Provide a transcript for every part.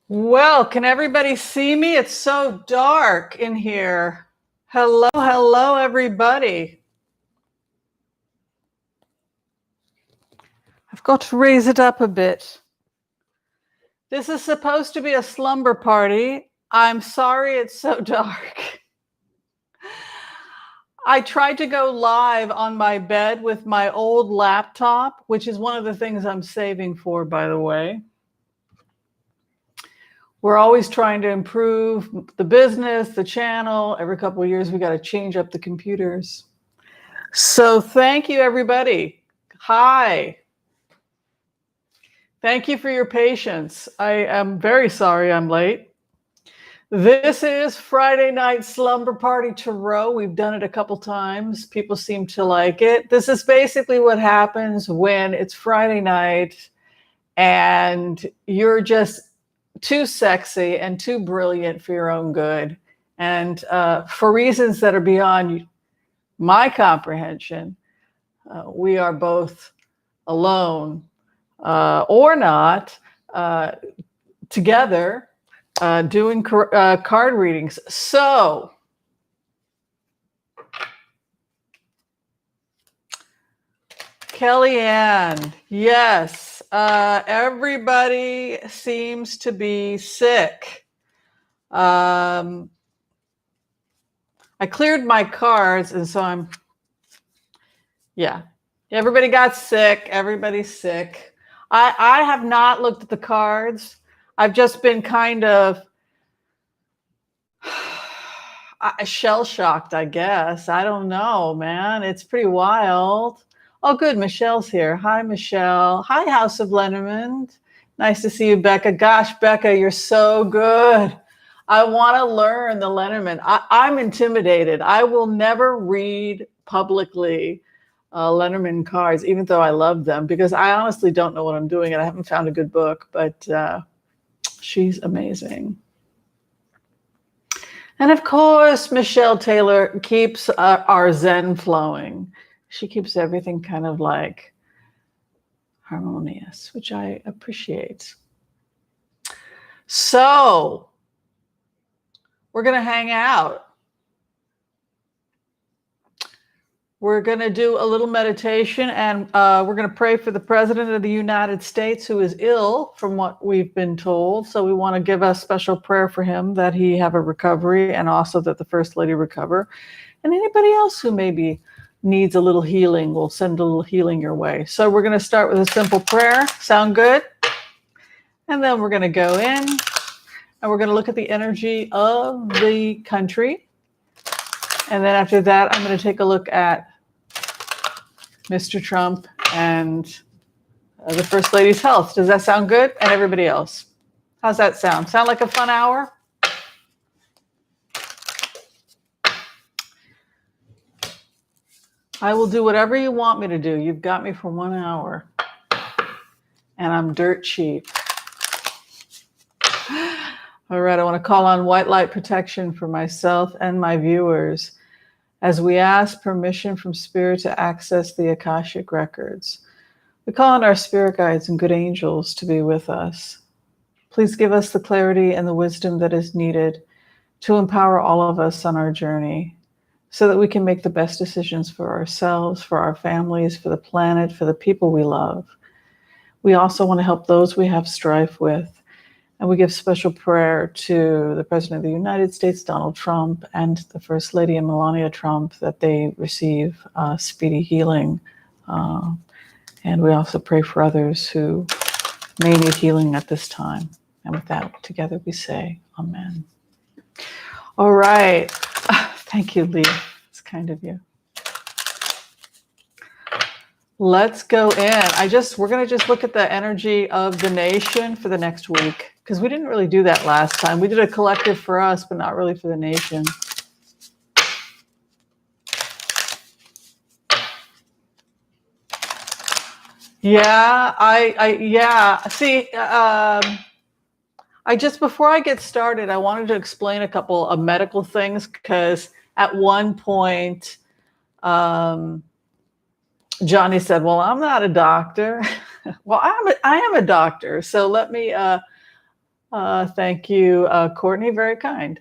Well, can everybody see me? It's so dark in here. Hello, everybody. I've got to raise it up a bit. This is supposed to be a slumber party. I'm sorry it's so dark. I tried to go live on my bed with my old laptop, which is one of the things I'm saving for, by the way. We're always trying to improve the business, the channel. Every couple of years, we got to change up the computers. So thank you, everybody. Hi. Thank you for your patience. I am very sorry I'm late. This is Friday Night Slumber Party Tarot. We've done it a couple times. People seem to like it. This is basically what happens when it's Friday night and you're just too sexy and too brilliant for your own good. And for reasons that are beyond my comprehension, we are both alone or not together doing card readings. So Kellyanne, yes, everybody seems to be sick. I cleared my cards, and so everybody got sick. Everybody's sick. I have not looked at the cards. I've just been kind of shell-shocked, I guess. I don't know, man. It's pretty wild. Oh, good. Michelle's here. Hi, Michelle. Hi, House of Lenormand. Nice to see you, Becca. Gosh, Becca, you're so good. I want to learn the Lenormand. I'm intimidated. I will never read publicly Lenormand cards, even though I love them, because I honestly don't know what I'm doing and I haven't found a good book, but she's amazing. And of course, Michelle Taylor keeps our Zen flowing. She keeps everything kind of like harmonious, which I appreciate. So we're going to hang out. We're going to do a little meditation, and we're going to pray for the President of the United States, who is ill from what we've been told. So we want to give a special prayer for him, that he have a recovery, and also that the First Lady recover. And anybody else who maybe needs a little healing, we'll send a little healing your way. So we're going to start with a simple prayer. Sound good? And then we're going to go in, and we're going to look at the energy of the country. And then after that, I'm going to take a look at Mr. Trump and the First Lady's health. Does that sound good? And everybody else. How's that sound? Sound like a fun hour? I will do whatever you want me to do. You've got me for 1 hour. And I'm dirt cheap. All right, I want to call on white light protection for myself and my viewers as we ask permission from Spirit to access the Akashic records. We call on our spirit guides and good angels to be with us. Please give us the clarity and the wisdom that is needed to empower all of us on our journey so that we can make the best decisions for ourselves, for our families, for the planet, for the people we love. We also want to help those we have strife with. And we give special prayer to the President of the United States, Donald Trump, and the First Lady, Melania Trump, that they receive speedy healing. And we also pray for others who may need healing at this time. And with that, together we say, Amen. All right. Thank you, Lee. It's kind of you. Let's go in. We're going to just look at the energy of the nation for the next week, because we didn't really do that last time. We did a collective for us, but not really for the nation. Before I get started, I wanted to explain a couple of medical things, because at one point, Johnny said, well, I'm not a doctor. Well, I am a doctor. So let me Thank you, Courtney. Very kind.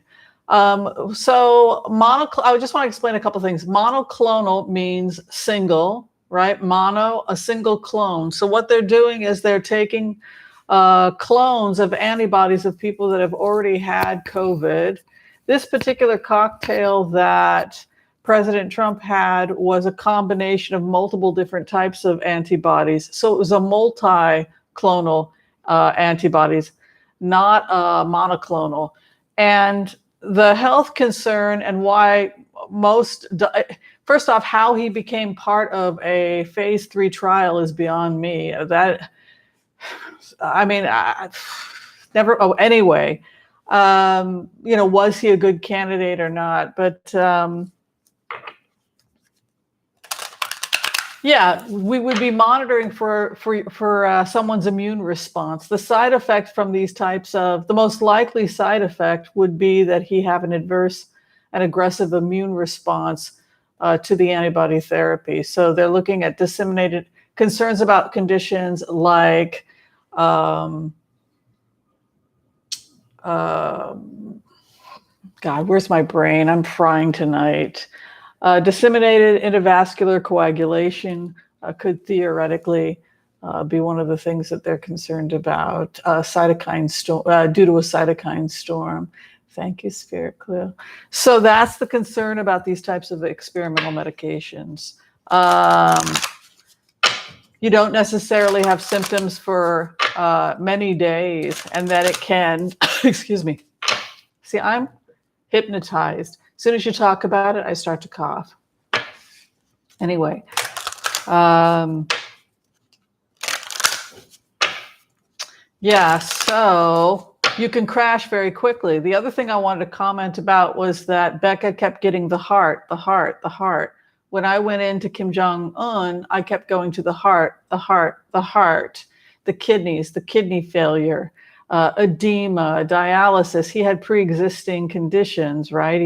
I just want to explain a couple things. Monoclonal means single, right? Mono, a single clone. So what they're doing is they're taking clones of antibodies of people that have already had COVID. This particular cocktail that President Trump had was a combination of multiple different types of antibodies. So it was a multi-clonal antibodies, not monoclonal. And the health concern and why first off, how he became part of a phase 3 trial is beyond me. Never. Oh, anyway, was he a good candidate or not? But yeah, we would be monitoring for someone's immune response. The side effect from these the most likely side effect would be that he have an adverse and aggressive immune response to the antibody therapy. So they're looking at disseminated concerns about conditions like God, where's my brain? I'm frying tonight. Disseminated intravascular coagulation could theoretically be one of the things that they're concerned about. Cytokine storm due to a cytokine storm. Thank you, Spirit Clue. So that's the concern about these types of experimental medications. You don't necessarily have symptoms for many days, and that it can. Excuse me. See, I'm hypnotized. As soon as you talk about it, I start to cough. Anyway, yeah, so you can crash very quickly. The other thing I wanted to comment about was that Becca kept getting the heart. When I went into Kim Jong-un, I kept going to the heart, the kidneys, the kidney failure, edema, dialysis. He had pre-existing conditions, right?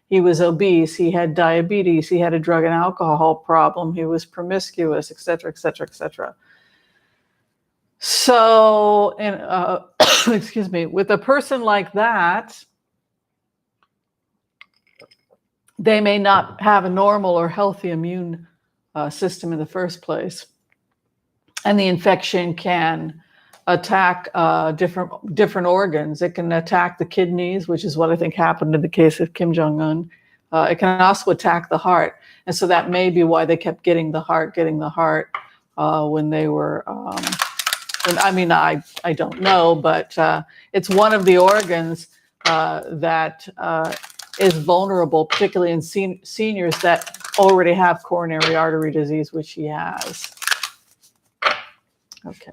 He was obese, he had diabetes, he had a drug and alcohol problem, he was promiscuous, et cetera, et cetera, et cetera. So, excuse me, with a person like that, they may not have a normal or healthy immune system in the first place. And the infection can attack different organs. It can attack the kidneys, which is what I think happened in the case of Kim Jong-un. It can also attack the heart. And so that may be why they kept getting the heart when they were, I don't know, but it's one of the organs that is vulnerable, particularly in seniors that already have coronary artery disease, which he has. Okay.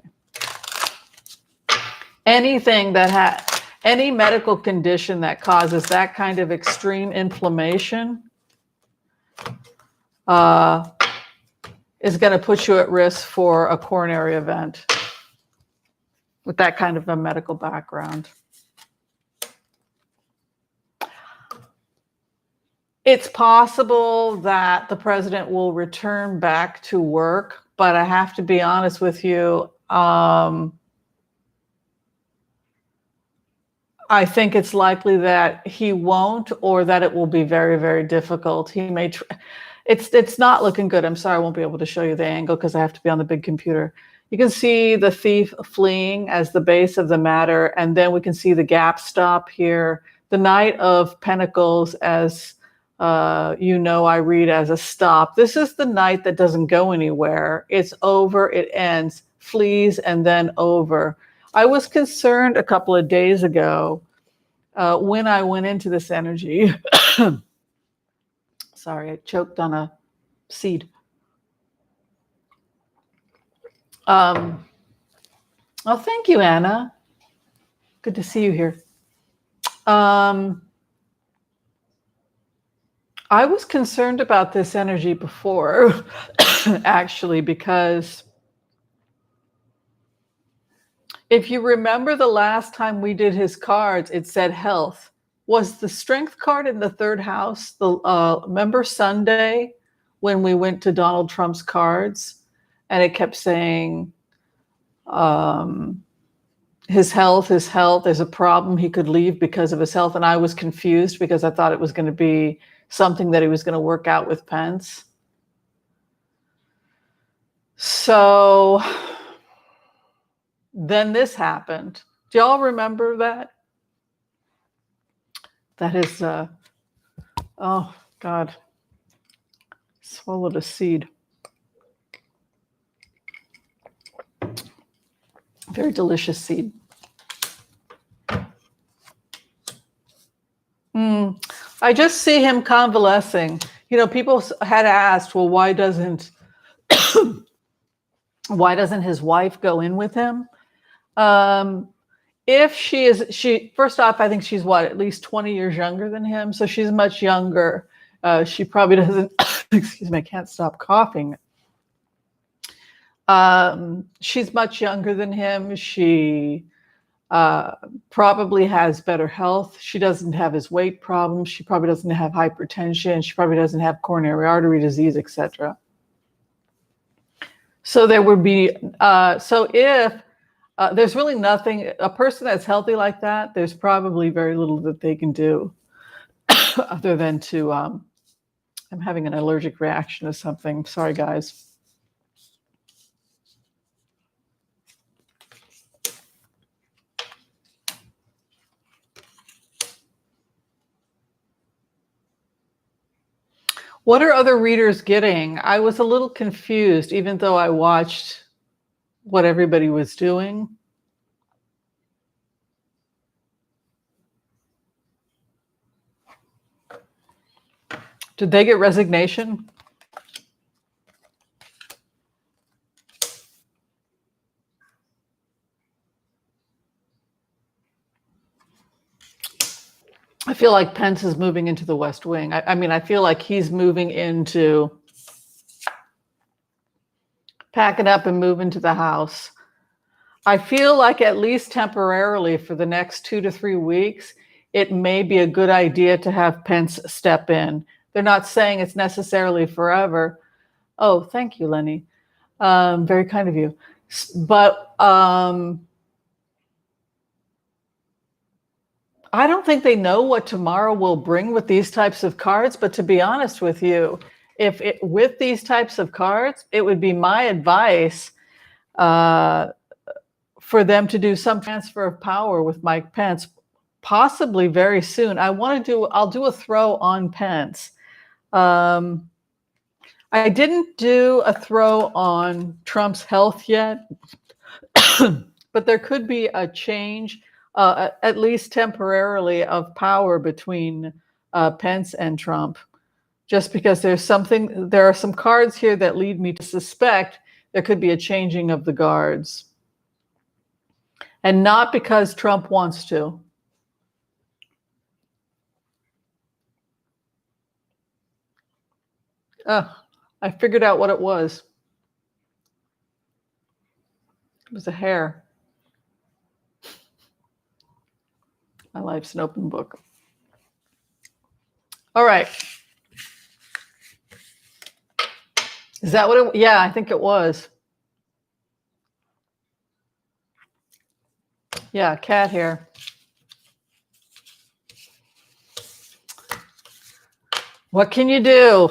Anything that any medical condition that causes that kind of extreme inflammation is going to put you at risk for a coronary event with that kind of a medical background. It's possible that the president will return back to work, but I have to be honest with you. I think it's likely that he won't, or that it will be very, very difficult. He may. It's not looking good. I'm sorry, I won't be able to show you the angle because I have to be on the big computer. You can see the thief fleeing as the base of the matter, and then we can see the gap stop here. The Knight of Pentacles, as I read as a stop. This is the knight that doesn't go anywhere. It's over, it ends, flees, and then over. I was concerned a couple of days ago when I went into this energy. Sorry, I choked on a seed. Oh, thank you, Anna. Good to see you here. I was concerned about this energy before, actually, because if you remember the last time we did his cards, it said health. Was the strength card in the third house? Remember Sunday when we went to Donald Trump's cards and it kept saying his health, there's a problem. He could leave because of his health. And I was confused because I thought it was going to be something that he was going to work out with Pence. So then this happened. Do y'all remember that? That is, oh God, swallowed a seed. Very delicious seed. I just see him convalescing. You know, people had asked, well, why doesn't his wife go in with him? If she first off, I think she's at least 20 years younger than him. So she's much younger. She probably doesn't, excuse me, I can't stop coughing. She's much younger than him. She probably has better health. She doesn't have his weight problems. She probably doesn't have hypertension. She probably doesn't have coronary artery disease, etc. So there would be, so if there's really nothing, a person that's healthy like that, there's probably very little that they can do other than to, I'm having an allergic reaction to something. Sorry, guys. What are other readers getting? I was a little confused, even though I watched what everybody was doing. Did they get resignation? I feel like Pence is moving into the West Wing. I mean, I feel like he's moving into pack it up and move into the House. I feel like at least temporarily for the next 2 to 3 weeks, it may be a good idea to have Pence step in. They're not saying it's necessarily forever. Oh, thank you, Lenny. Very kind of you. But I don't think they know what tomorrow will bring with these types of cards. But to be honest with you, with these types of cards, it would be my advice for them to do some transfer of power with Mike Pence, possibly very soon. I'll do a throw on Pence. I didn't do a throw on Trump's health yet, but there could be a change, at least temporarily, of power between Pence and Trump, just because there are some cards here that lead me to suspect there could be a changing of the guards. And not because Trump wants to. I figured out what it was. It was a hair. My life's an open book. All right. Is that what it? Yeah, I think it was. Yeah, cat hair. What can you do?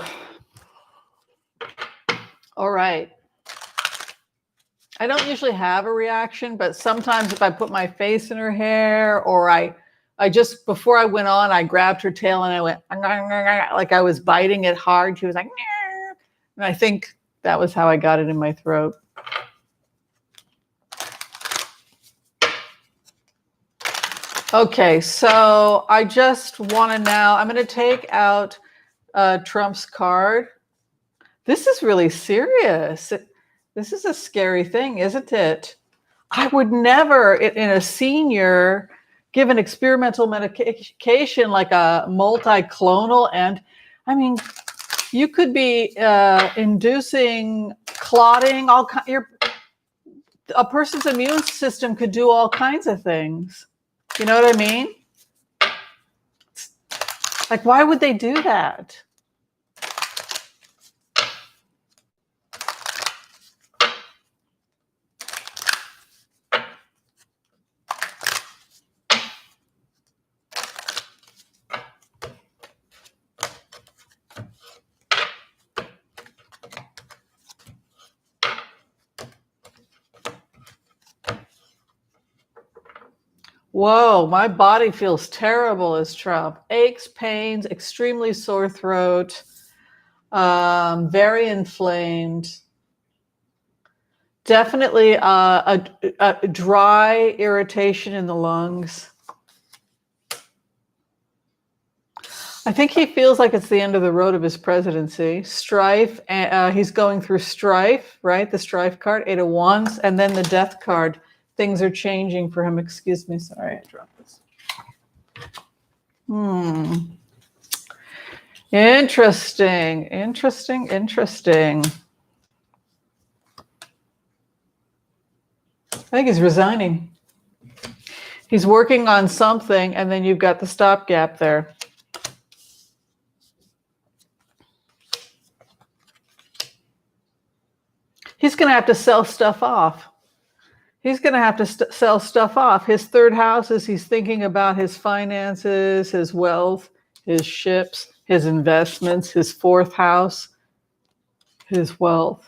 All right. I don't usually have a reaction, but sometimes if I put my face in her hair, or I just, before I went on, I grabbed her tail and I went, like I was biting it hard. She was like, and I think that was how I got it in my throat. Okay, so I just want to now, I'm going to take out Trump's card. This is really serious. This is a scary thing, isn't it? I would never, in a senior, give an experimental medication like a multiclonal. And I mean, you could be inducing clotting. A person's immune system could do all kinds of things. You know what I mean? Like, why would they do that? Whoa, my body feels terrible as Trump. Aches, pains, extremely sore throat, very inflamed. Definitely a dry irritation in the lungs. I think he feels like it's the end of the road of his presidency. Strife, he's going through strife, right? The strife card, 8 of Wands, and then the death card. Things are changing for him. Excuse me, sorry, I dropped this. Interesting. I think he's resigning. He's working on something, and then you've got the stopgap there. He's going to have to sell stuff off. He's going to have to sell stuff off. His third house is he's thinking about his finances, his wealth, his ships, his investments. His fourth house, his wealth.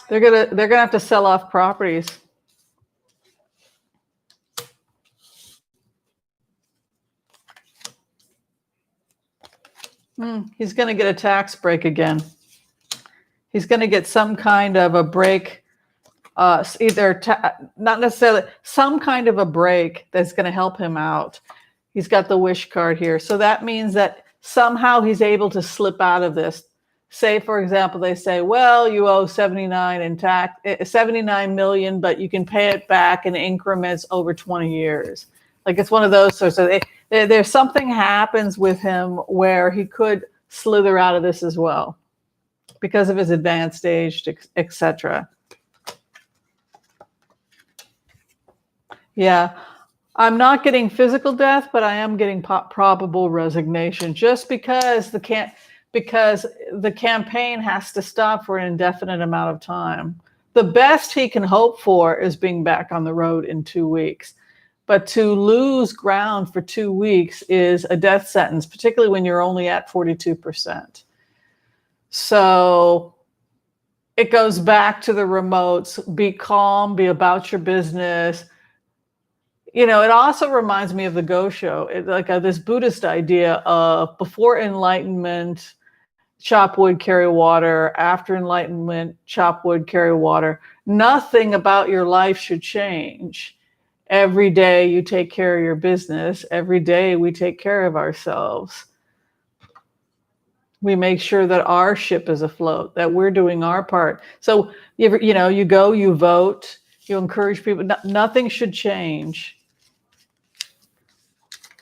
They're gonna have to sell off properties. He's going to get a tax break again. He's going to get some kind of a break, not necessarily, some kind of a break that's going to help him out. He's got the wish card here. So that means that somehow he's able to slip out of this. Say, for example, they say, well, you owe 79 million, but you can pay it back in increments over 20 years. Like it's one of those sorts of, there's something happens with him where he could slither out of this as well because of his advanced age, etc. Yeah, I'm not getting physical death, but I am getting probable resignation just because the campaign has to stop for an indefinite amount of time. The best he can hope for is being back on the road in 2 weeks. But to lose ground for 2 weeks is a death sentence, particularly when you're only at 42%. So it goes back to the remotes. Be calm, be about your business. It also reminds me of the Go Show. This Buddhist idea of before enlightenment, chop wood, carry water. After enlightenment, chop wood, carry water. Nothing about your life should change. Every day you take care of your business. Every day we take care of ourselves. We make sure that our ship is afloat, that we're doing our part. So, you go, you vote, you encourage people. Nothing should change.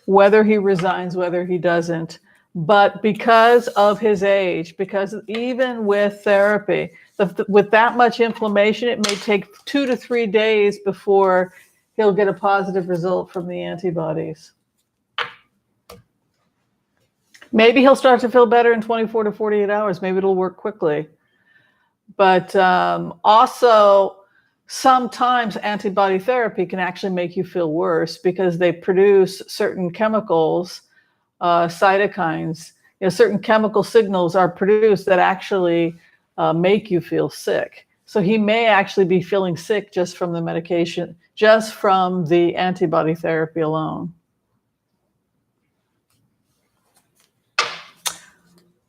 Whether he resigns, whether he doesn't. But because of his age, because even with therapy, with that much inflammation, it may take 2 to 3 days before he'll get a positive result from the antibodies. Maybe he'll start to feel better in 24 to 48 hours. Maybe it'll work quickly. But also, sometimes antibody therapy can actually make you feel worse because they produce certain chemicals, cytokines. Certain chemical signals are produced that actually make you feel sick. So he may actually be feeling sick just from the medication, just from the antibody therapy alone.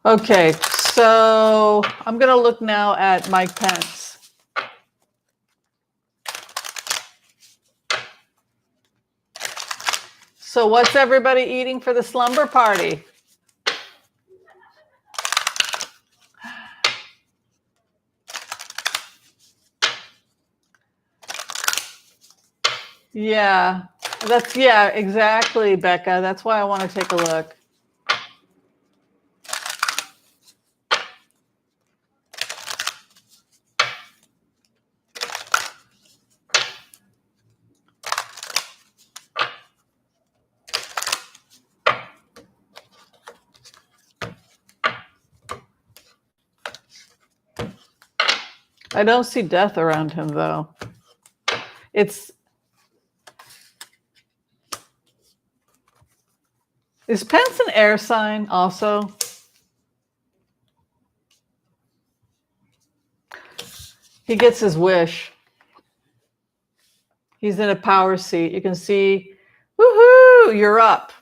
Okay, so I'm going to look now at Mike Pence. So what's everybody eating for the slumber party? Yeah, exactly, Becca. That's why I want to take a look. I don't see death around him, though. Is Pence an air sign also? He gets his wish. He's in a power seat. You can see, woohoo, you're up.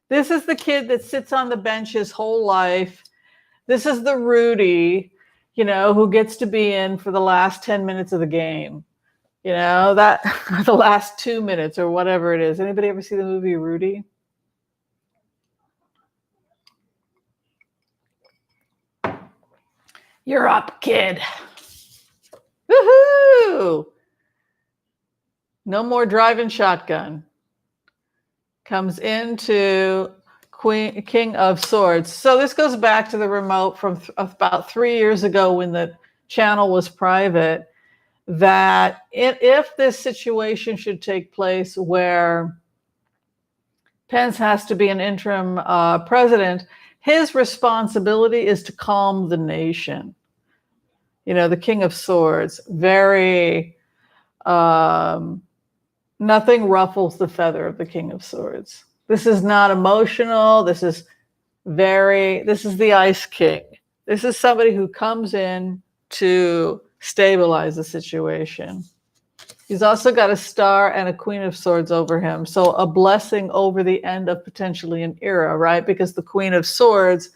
This is the kid that sits on the bench his whole life. This is the Rudy, who gets to be in for the last 10 minutes of the game. That the last 2 minutes or whatever it is. Anybody ever see the movie Rudy? You're up, kid. Woohoo! No more driving shotgun. Comes into King of Swords. So this goes back to the remote from about 3 years ago when the channel was private, that if this situation should take place where Pence has to be an interim president, his responsibility is to calm the nation. The King of Swords, very, nothing ruffles the feather of the King of Swords. This is not emotional. This is the Ice King. This is somebody who comes in to stabilize the situation. He's also got a star and a Queen of Swords over him. So a blessing over the end of potentially an era, right? Because the Queen of Swords,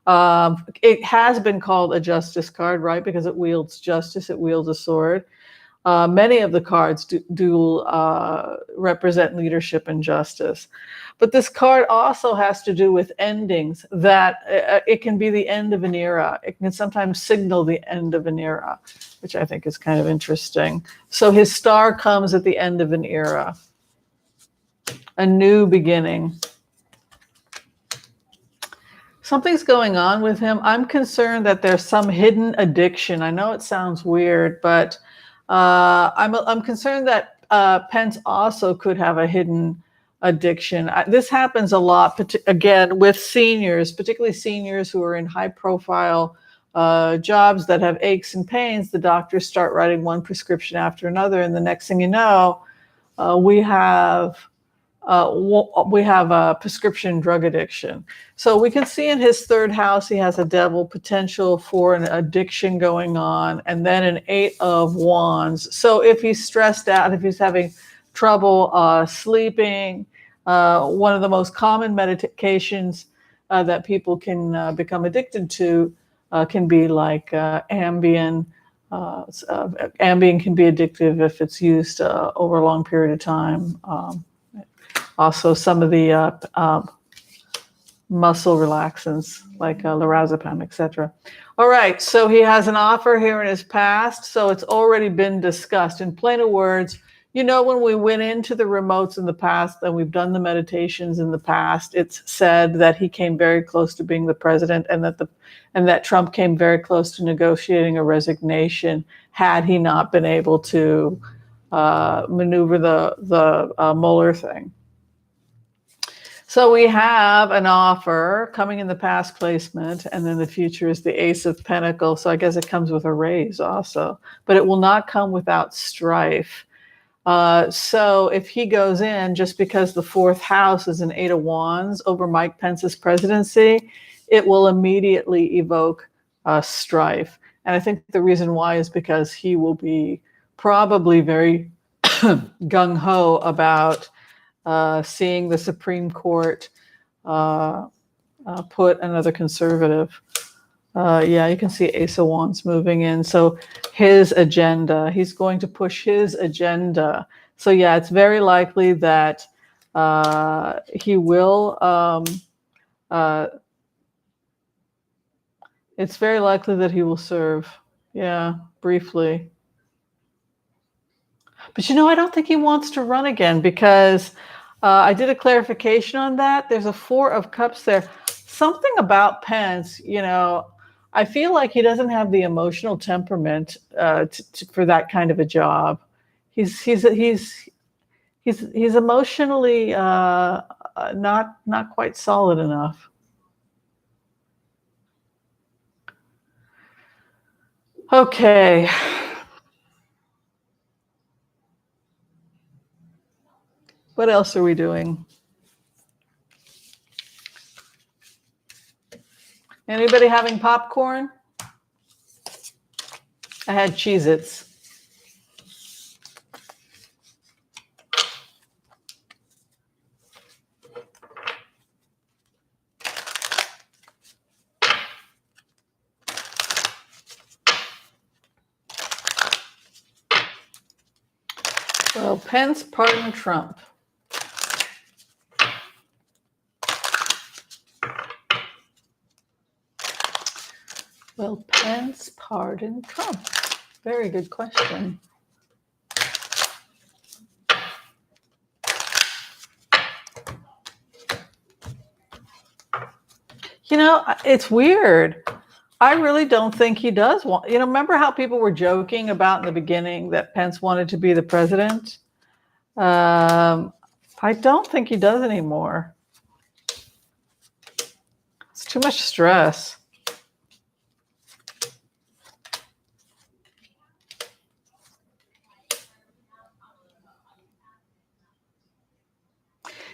it has been called a justice card, right? Because it wields justice, it wields a sword. Many of the cards do represent leadership and justice. But this card also has to do with endings, that it can be the end of an era. It can sometimes signal the end of an era, which I think is kind of interesting. So his star comes at the end of an era, a new beginning. Something's going on with him. I'm concerned that there's some hidden addiction. I know it sounds weird, but I'm concerned that Pence also could have a hidden addiction. This happens a lot, again, with seniors, particularly seniors who are in high-profile jobs that have aches and pains. The doctors start writing one prescription after another, and the next thing you know, we have a prescription drug addiction. So we can see in his third house, he has a devil, potential for an addiction going on, and then an 8 of Wands. So if he's stressed out, if he's having trouble sleeping, one of the most common medications that people can become addicted to can be like Ambien. Ambien can be addictive if it's used over a long period of time. Also, some of the muscle relaxants like lorazepam, etc. All right, so he has an offer here in his past, so it's already been discussed. In plainer words, when we went into the remotes in the past and we've done the meditations in the past, it's said that he came very close to being the president, and that Trump came very close to negotiating a resignation had he not been able to maneuver the Mueller thing. So we have an offer coming in the past placement, and then the future is the Ace of Pentacles. So I guess it comes with a raise also, but it will not come without strife. So if he goes in, just because the fourth house is an 8 of Wands over Mike Pence's presidency, it will immediately evoke strife. And I think the reason why is because he will be probably very gung-ho about seeing the Supreme Court put another conservative. You can see Ace of Wands moving in. So his agenda, he's going to push his agenda. So it's very likely that he will, it's very likely that he will serve. Briefly. But I don't think he wants to run again, because I did a clarification on that. There's a 4 of Cups there. Something about Pence, I feel like he doesn't have the emotional temperament for that kind of a job. He's emotionally not quite solid enough. Okay. What else are we doing? Anybody having popcorn? I had Cheez-Its. Well, Pence pardoned Trump. Will Pence pardon Trump? Very good question. You know, it's weird. I really don't think he does want, remember how people were joking about in the beginning that Pence wanted to be the president? I don't think he does anymore. It's too much stress.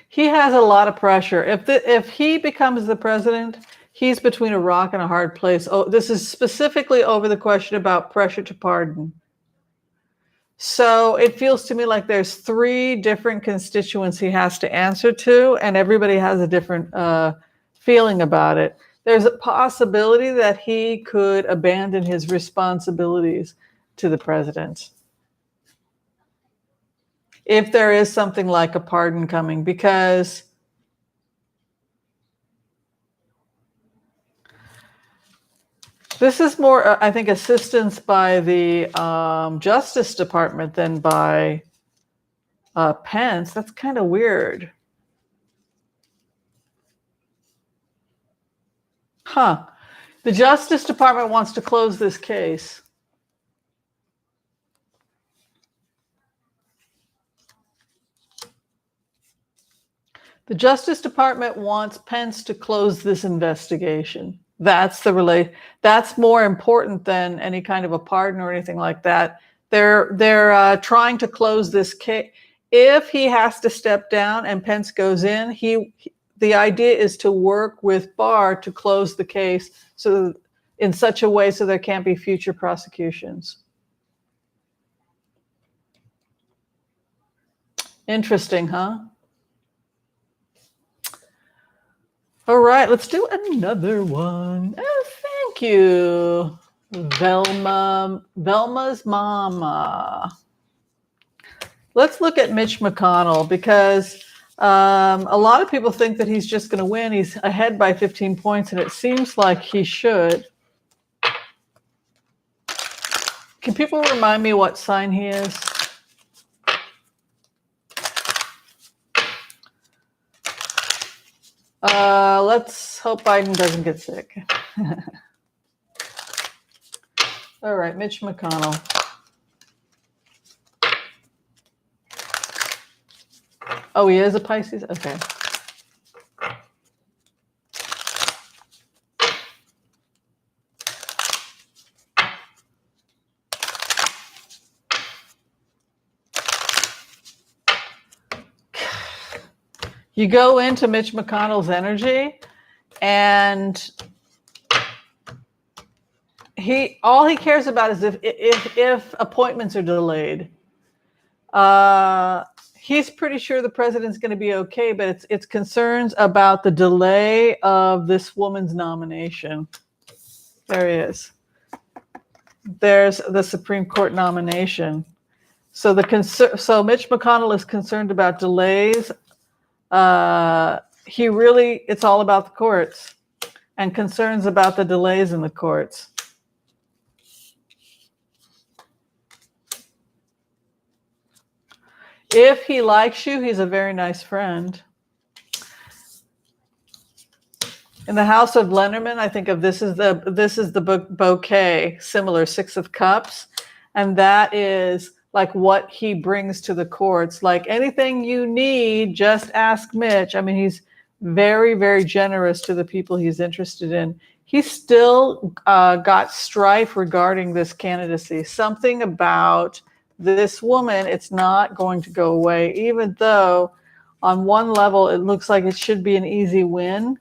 He has a lot of pressure. If he becomes the president, he's between a rock and a hard place. Oh, this is specifically over the question about pressure to pardon. So it feels to me like there's 3 different constituents he has to answer to, and everybody has a different feeling about it. There's a possibility that he could abandon his responsibilities to the president if there is something like a pardon coming, because this is more, I think, assistance by the Justice Department than by Pence. That's kind of weird. Huh. The Justice Department wants to close this case. The Justice Department wants Pence to close this investigation. That's more important than any kind of a pardon or anything like that. They're trying to close this case. If he has to step down and Pence goes in, the idea is to work with Barr to close the case in such a way so there can't be future prosecutions. Interesting, huh? All right, let's do another one. Oh, thank you, Velma's mama. Let's look at Mitch McConnell, because a lot of people think that he's just going to win. He's ahead by 15 points, and it seems like he should. Can people remind me what sign he is? Let's hope Biden doesn't get sick. All right, Mitch McConnell. Oh, he is a Pisces? Okay. You go into Mitch McConnell's energy, and all he cares about is if appointments are delayed. He's pretty sure the president's going to be okay, but it's concerns about the delay of this woman's nomination. There he is. There's the Supreme Court nomination. So Mitch McConnell is concerned about delays. It's all about the courts and concerns about the delays in the courts. If he likes you, he's a very nice friend. In the House of Lennerman, I think of this is the bouquet, similar, 6 of Cups, and that is like what he brings to the courts. Like, anything you need, just ask Mitch. I mean, he's very, very generous to the people he's interested in. He's still got strife regarding this candidacy. Something about this woman, it's not going to go away, even though on one level it looks like it should be an easy win.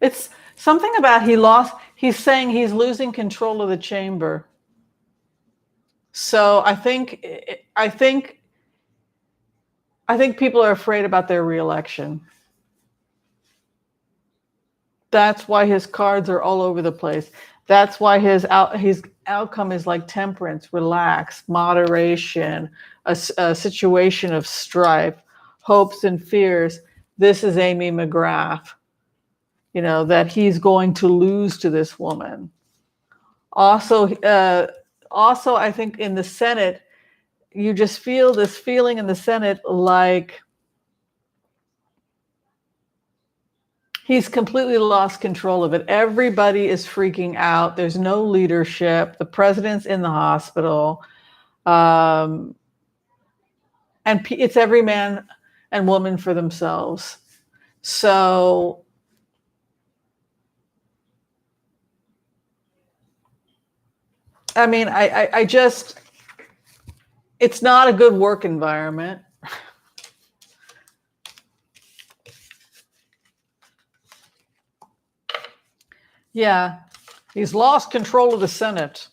It's something about he's saying he's losing control of the chamber. So I think people are afraid about their reelection. That's why his cards are all over the place. That's why his outcome is like temperance, relax, moderation, a situation of strife, hopes and fears. This is Amy McGrath, that he's going to lose to this woman. Also, I think in the Senate, you just feel this feeling in the Senate like he's completely lost control of it. Everybody is freaking out. There's no leadership. The president's in the hospital. And it's every man and woman for themselves. So I mean, I just, it's not a good work environment. Yeah, he's lost control of the Senate.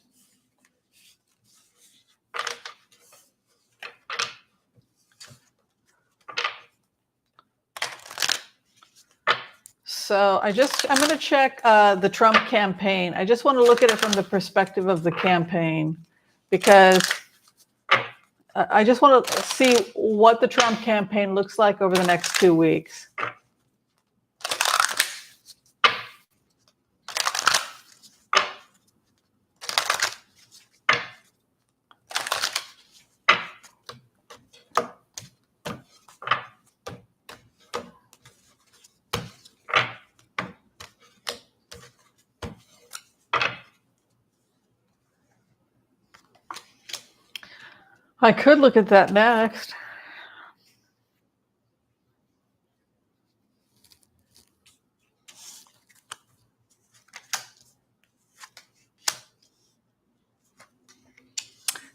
So I'm going to check the Trump campaign. I just want to look at it from the perspective of the campaign, because I just want to see what the Trump campaign looks like over the next 2 weeks. I could look at that next.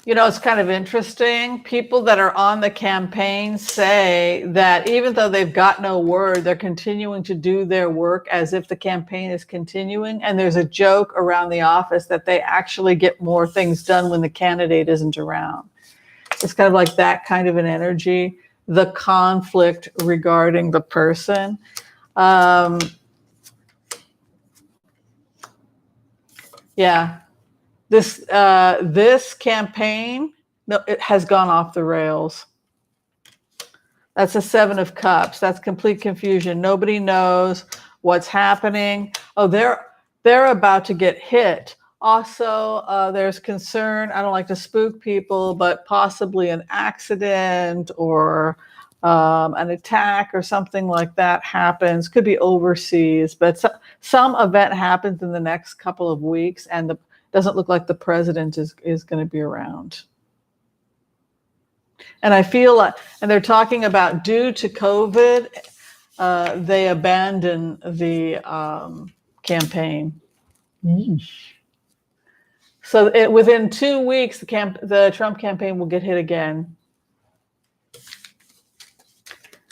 It's kind of interesting. People that are on the campaign say that even though they've got no word, they're continuing to do their work as if the campaign is continuing. And there's a joke around the office that they actually get more things done when the candidate isn't around. It's kind of like that kind of an energy, the conflict regarding the person. Yeah. This campaign, no, it has gone off the rails. That's a 7 of Cups. That's complete confusion. Nobody knows what's happening. Oh, they're about to get hit. Also, there's concern. I don't like to spook people, but possibly an accident or an attack or something like that happens. Could be overseas, but some event happens in the next couple of weeks, and doesn't look like the president is going to be around. And I feel like, and they're talking about due to COVID, they abandon the campaign. So within 2 weeks, the Trump campaign will get hit again.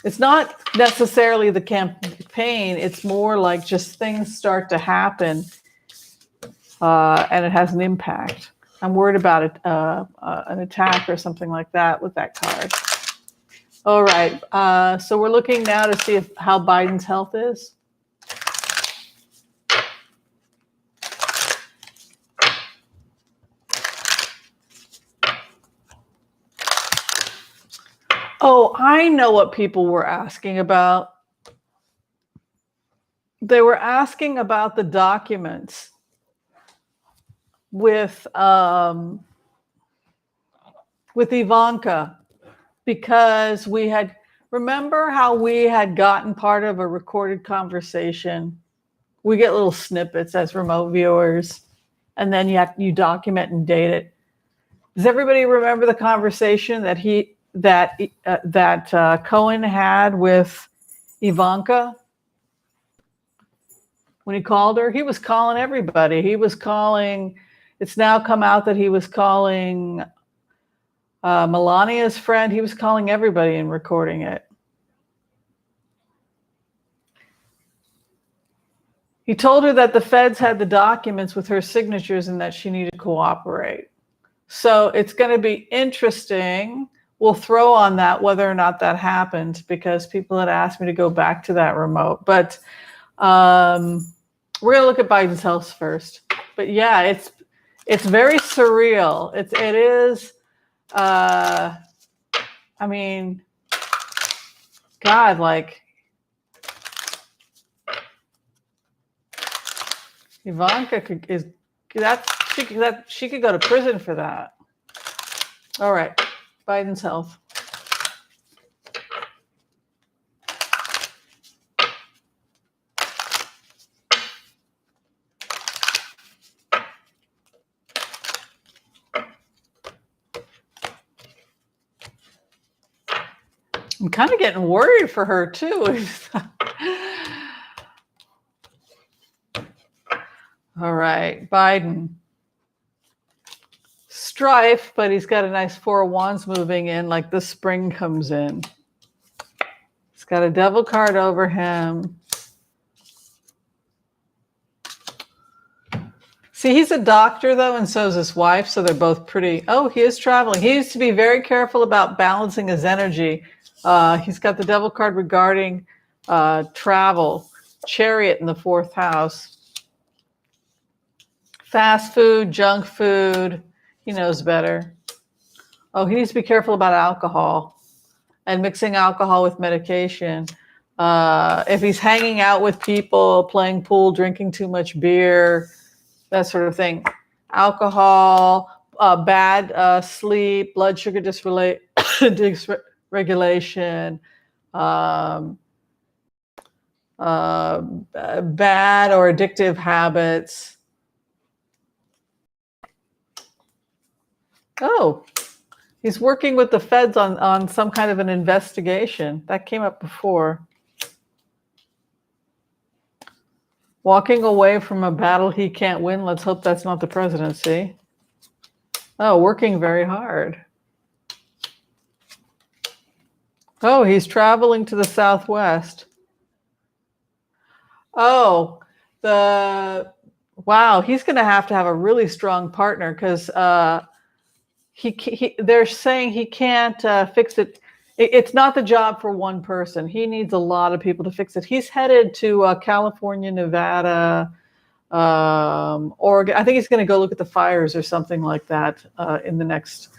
It's not necessarily the campaign. It's more like just things start to happen, and it has an impact. I'm worried about it, an attack or something like that with that card. All right. So we're looking now to see how Biden's health is. Oh, I know what people were asking about. They were asking about the documents with Ivanka, because remember how we had gotten part of a recorded conversation? We get little snippets as remote viewers, and then you document and date it. Does everybody remember the conversation that Cohen had with Ivanka? When he called her, he was calling everybody. It's now come out that he was calling Melania's friend. He was calling everybody and recording it. He told her that the feds had the documents with her signatures and that she needed to cooperate. So it's going to be interesting. We'll throw on that whether or not that happened, because people had asked me to go back to that remote. But We're gonna look at Biden's health first, but yeah, it's very surreal. It is. I mean, God, like Ivanka she could go to prison for that. All right, Biden's health. I'm kind of getting worried for her too. All right, Biden. Strife, but he's got a nice 4 of Wands moving in, like the spring comes in. He's got a devil card over him. See, he's a doctor, though, and so is his wife, so they're both pretty... Oh, he is traveling. He needs to be very careful about balancing his energy. He's got the devil card regarding travel. Chariot in the 4th house. Fast food, junk food. He knows better. Oh, he needs to be careful about alcohol and mixing alcohol with medication. If he's hanging out with people, playing pool, drinking too much beer, that sort of thing. Alcohol, bad sleep, blood sugar dysregulation, bad or addictive habits. Oh, he's working with the feds on some kind of an investigation. That came up before. Walking away from a battle he can't win. Let's hope that's not the presidency. Oh, working very hard. Oh, he's traveling to the Southwest. Oh, wow, he's going to have a really strong partner because they're saying he can't fix it. It's not the job for one person. He needs a lot of people to fix it. He's headed to California, Nevada, Oregon. I think he's going to go look at the fires or something like that in the next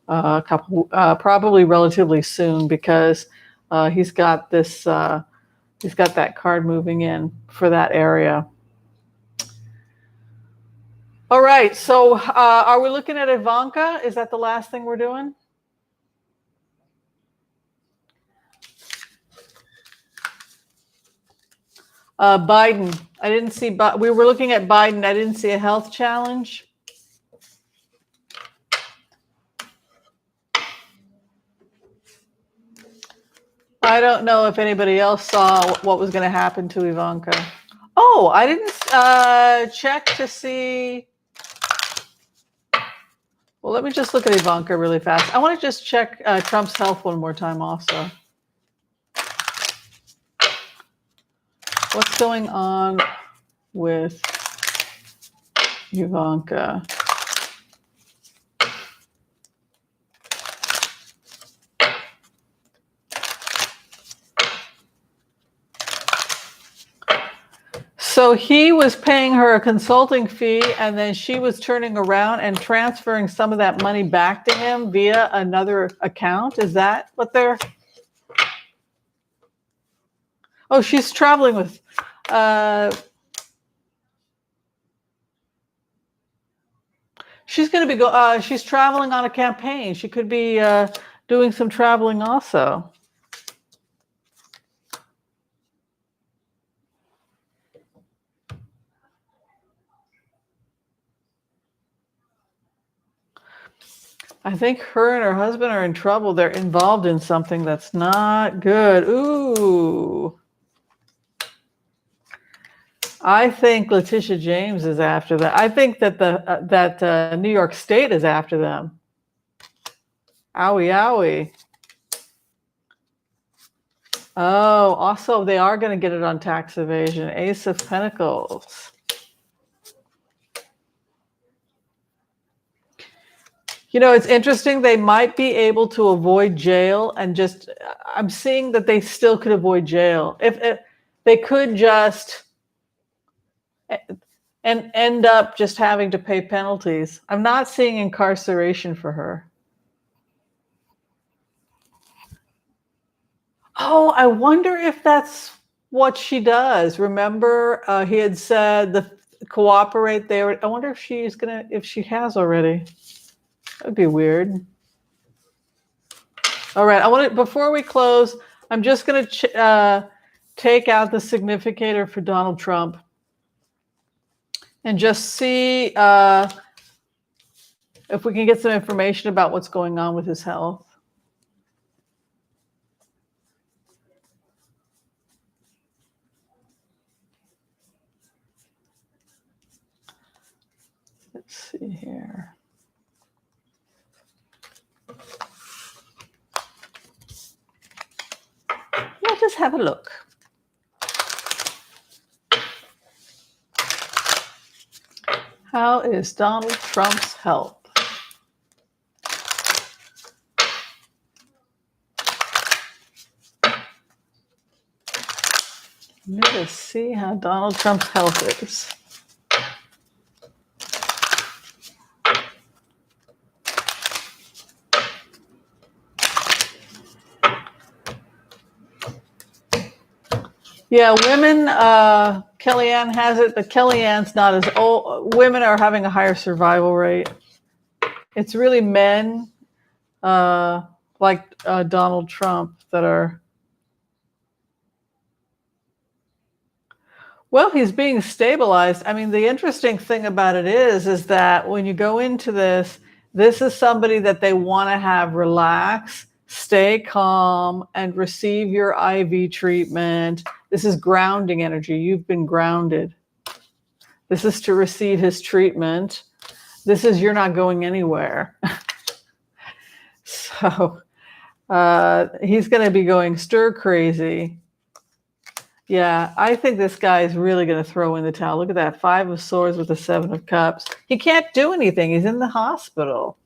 couple, probably relatively soon, because he's got this. He's got that card moving in for that area. All right. So are we looking at Ivanka? Is that the last thing we're doing? Biden. I didn't see. We were looking at Biden. I didn't see a health challenge. I don't know if anybody else saw what was going to happen to Ivanka. Oh, I didn't check to see. Well, let me just look at Ivanka really fast. I want to just check Trump's health one more time also. What's going on with Ivanka? So he was paying her a consulting fee, and then she was turning around and transferring some of that money back to him via another account. Is that what they're... Oh, she's traveling with... she's going to be... she's traveling on a campaign. She could be doing some traveling also. I think her and her husband are in trouble. They're involved in something that's not good. Ooh. I think Letitia James is after that. I think that that New York State is after them. Owie, owie. Oh, also they are going to get it on tax evasion. Ace of Pentacles. You know, it's interesting. They might be able to avoid jail, and just, I'm seeing that they still could avoid jail. If they could just and end up just having to pay penalties. I'm not seeing incarceration for her. Oh, I wonder if that's what she does. Remember, he had said the cooperate there. I wonder if if she has already. That would be weird. All right, before we close, I'm just going to take out the significator for Donald Trump and just see if we can get some information about what's going on with his health. Let's see here. Let us have a look. How is Donald Trump's health? Let us see how Donald Trump's health is. Yeah, women, Kellyanne has it, but Kellyanne's not as old. Women are having a higher survival rate. It's really men like Donald Trump that are. Well, he's being stabilized. I mean, the interesting thing about it is that when you go into this is somebody that they want to have relax, stay calm, and receive your IV treatment. This is grounding energy. You've been grounded. This is to receive his treatment. This is you're not going anywhere. So he's going to be going stir crazy. Yeah, I think this guy is really going to throw in the towel. Look at that, 5 of Swords with the 7 of Cups. He can't do anything. He's in the hospital.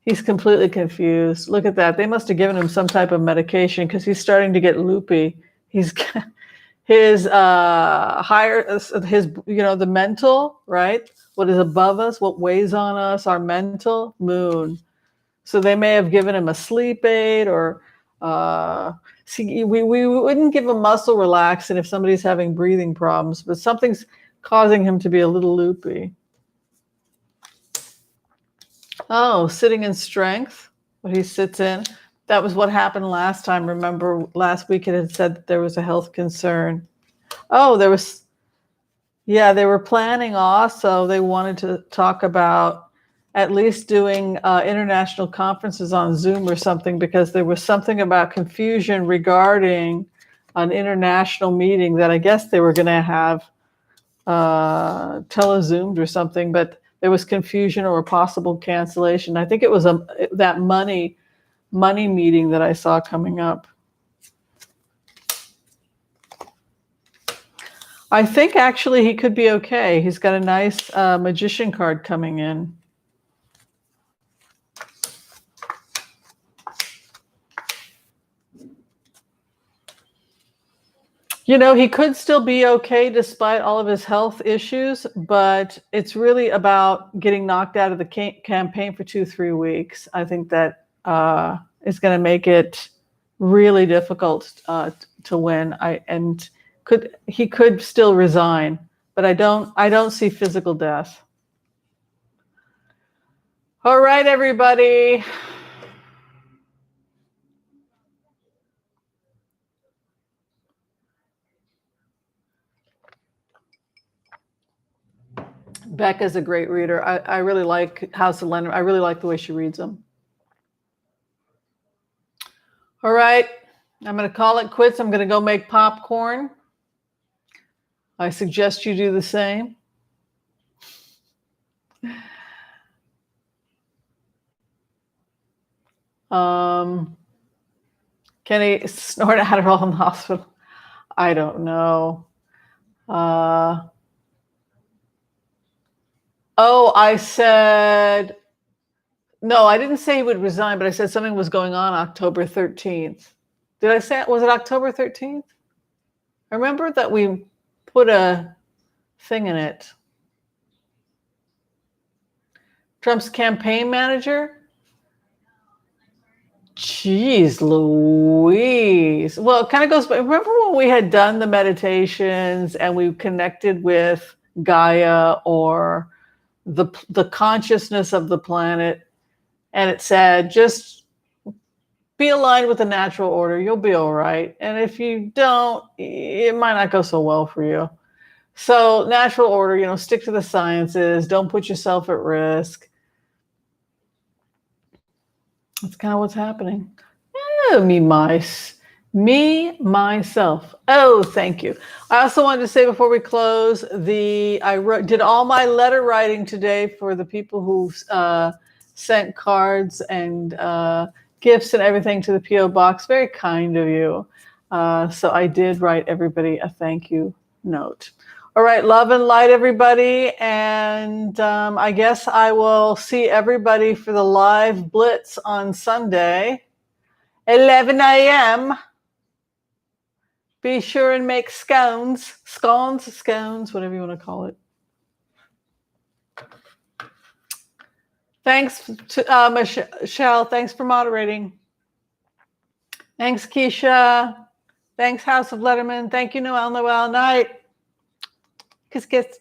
He's completely confused. Look at that. They must have given him some type of medication because he's starting to get loopy. He's his the mental, right? What is above us, what weighs on us, our mental moon. So they may have given him a sleep aid or see, we wouldn't give a muscle relaxant if somebody's having breathing problems, but something's causing him to be a little loopy. Oh, sitting in strength, what he sits in. That was what happened last time. Remember, last week it had said that there was a health concern. Oh, they were planning also. They wanted to talk about at least doing international conferences on Zoom or something, because there was something about confusion regarding an international meeting that I guess they were going to have telezoomed or something, but there was confusion or a possible cancellation. I think it was that money meeting that I saw coming up. I think actually he could be okay. He's got a nice magician card coming in. You know, he could still be okay despite all of his health issues, but it's really about getting knocked out of the campaign for 2-3 weeks. I think that is going to make it really difficult to win. He could still resign, but I don't see physical death. All right, everybody. Becca's a great reader. I really like House of Leonard. I really like the way she reads them. All right, I'm going to call it quits. I'm going to go make popcorn. I suggest you do the same. Can he snort Adderall in the hospital? I don't know. I said, no, I didn't say he would resign, but I said something was going on October 13th. Did I say it? Was it October 13th? I remember that we put a thing in it. Trump's campaign manager? Jeez Louise. Well, it kind of goes, remember when we had done the meditations and we connected with Gaia or the consciousness of the planet, and it said, just be aligned with the natural order, you'll be all right. And if you don't, it might not go so well for you. So natural order, stick to the sciences, don't put yourself at risk. That's kind of what's happening. Oh, me, myself. Oh, thank you. I also wanted to say before we close, did all my letter writing today for the people who sent cards and gifts and everything to the P.O. box. Very kind of you. So I did write everybody a thank you note. All right, love and light, everybody. And I guess I will see everybody for the live blitz on Sunday, 11 a.m. Be sure and make scones, whatever you want to call it. Thanks to Michelle. Thanks for moderating. Thanks, Keisha. Thanks, House of Letterman. Thank you, Noel. Night. Kiss, kiss.